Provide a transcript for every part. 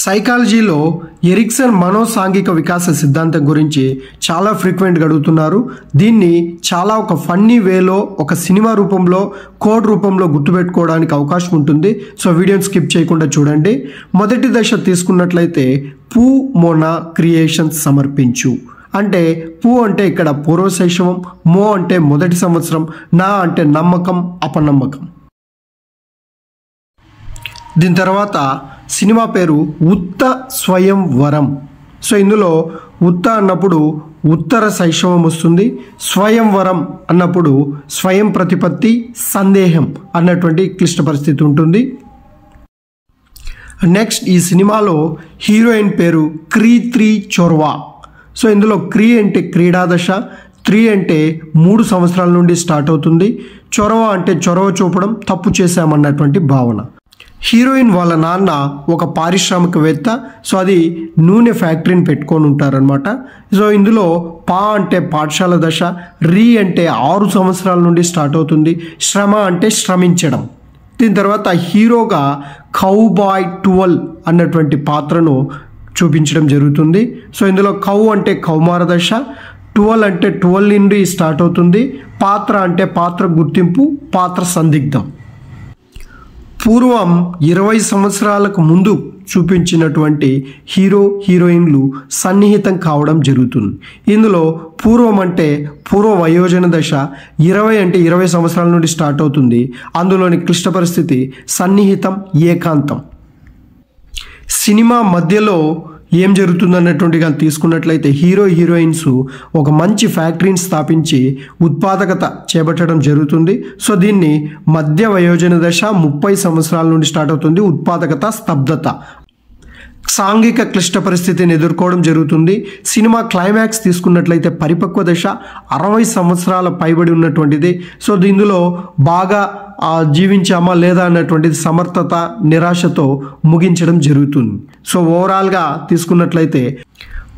సైకాలజీలో ఎరిక్సన్ మనోసాంఘిక వికాస సిద్ధాంతం గురించి చాలా ఫ్రీక్వెంట్గా అడుగుతున్నారు. దీన్ని చాలా ఒక ఫన్నీ వేలో ఒక సినిమా రూపంలో కోడ్ రూపంలో గుర్తుపెట్టుకోవడానికి అవకాశం ఉంటుంది. సో వీడియోని స్కిప్ చేయకుండా చూడండి. మొదటి దశ తీసుకున్నట్లయితే పూ మోనా క్రియేషన్స్ సమర్పించు. అంటే పూ అంటే ఇక్కడ పూర్వశైశవం, మో అంటే మొదటి సంవత్సరం, నా అంటే నమ్మకం అపనమ్మకం. దీని తర్వాత సినిమా పేరు ఉత్త స్వయంవరం. సో ఇందులో ఉత్త అన్నప్పుడు ఉత్తర శైశవం వస్తుంది, స్వయంవరం అన్నప్పుడు స్వయం ప్రతిపత్తి సందేహం అన్నటువంటి క్లిష్ట పరిస్థితి ఉంటుంది. నెక్స్ట్ ఈ సినిమాలో హీరోయిన్ పేరు క్రీ చొర్వా. సో ఇందులో క్రీ అంటే క్రీడాదశ, 3 అంటే 3 సంవత్సరాల నుండి స్టార్ట్ అవుతుంది, చొరవ అంటే చొరవ చూపడం, తప్పు చేశామన్నటువంటి భావన. హీరోయిన్ వాళ్ళ నాన్న ఒక పారిశ్రామికవేత్త. సో అది నూనె ఫ్యాక్టరీని పెట్టుకొని ఉంటారనమాట. సో ఇందులో పా అంటే పాఠశాల దశ, రీ అంటే 6 సంవత్సరాల నుండి స్టార్ట్ అవుతుంది, శ్రమ అంటే శ్రమించడం. దీని తర్వాత హీరోగా కౌబాయ్ 12 అన్నటువంటి పాత్రను చూపించడం జరుగుతుంది. సో ఇందులో కౌ అంటే కౌమార దశ, 12 అంటే 12 నుండి స్టార్ట్ అవుతుంది, పాత్ర అంటే పాత్ర గుర్తింపు, పాత్ర సందిగ్ధం. పూర్వం 20 సంవత్సరాలకు ముందు చూపించినటువంటి హీరో హీరోయిన్లు సన్నిహితం కావడం జరుగుతుంది. ఇందులో పూర్వం అంటే పూర్వ వయోజన దశ, 20 అంటే 20 సంవత్సరాల నుండి స్టార్ట్ అవుతుంది. అందులోని క్లిష్ట పరిస్థితి సన్నిహితం ఏకాంతం. సినిమా మధ్యలో ఏం జరుగుతుందన్నటువంటి కానీ తీసుకున్నట్లయితే హీరో హీరోయిన్స్ ఒక మంచి ఫ్యాక్టరీని స్థాపించి ఉత్పాదకత చేపట్టడం జరుగుతుంది. సో దీన్ని మధ్య వయోజన దశ, 30 సంవత్సరాల నుండి స్టార్ట్ అవుతుంది, ఉత్పాదకత స్తబ్దత, సాంఘిక క్లిష్ట పరిస్థితిని ఎదుర్కోవడం జరుగుతుంది. సినిమా క్లైమాక్స్ తీసుకున్నట్లయితే పరిపక్వ దశ, 60 సంవత్సరాల పైబడి ఉన్నటువంటిది. సో ఇందులో బాగా జీవించామా లేదా అన్నటువంటిది సమర్థత నిరాశతో ముగించడం జరుగుతుంది. సో ఓవరాల్గా తీసుకున్నట్లయితే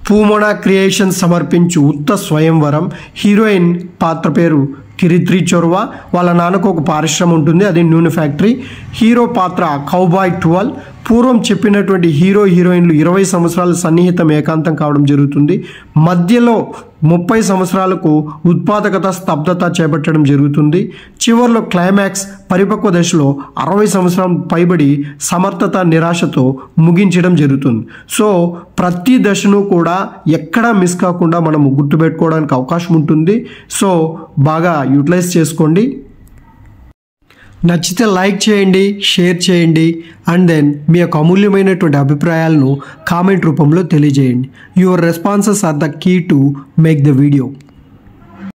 పూమోనా క్రియేషన్ సమర్పించు ఉత్త స్వయంవరం. హీరోయిన్ పాత్ర పేరు క్రీ చొర్వా. వాళ్ళ నాన్నకు ఒక పారిశ్రమ ఉంటుంది, అది నూనె ఫ్యాక్టరీ. హీరో పాత్ర కౌబాయ్ 12. పూర్వం చెప్పినటువంటి హీరో హీరోయిన్లు 20 సంవత్సరాల సన్నిహితం ఏకాంతం కావడం జరుగుతుంది. మధ్యలో 30 సంవత్సరాలకు ఉత్పాదకత స్తబ్దత చేపట్టడం జరుగుతుంది. చివరిలో క్లైమాక్స్ పరిపక్వ దశలో 60 సంవత్సరం పైబడి సమర్థత నిరాశతో ముగించడం జరుగుతుంది. సో ప్రతి దశను కూడా ఎక్కడా మిస్ కాకుండా మనం గుర్తుపెట్టుకోవడానికి అవకాశం ఉంటుంది. సో బాగా యూటిలైజ్ చేసుకోండి. నచ్చితే లైక్ చేయండి, షేర్ చేయండి, అండ్ దెన్ మీ యొక్క అమూల్యమైనటువంటి అభిప్రాయాలను కామెంట్ రూపంలో తెలియజేయండి. Your responses are the key to make the video.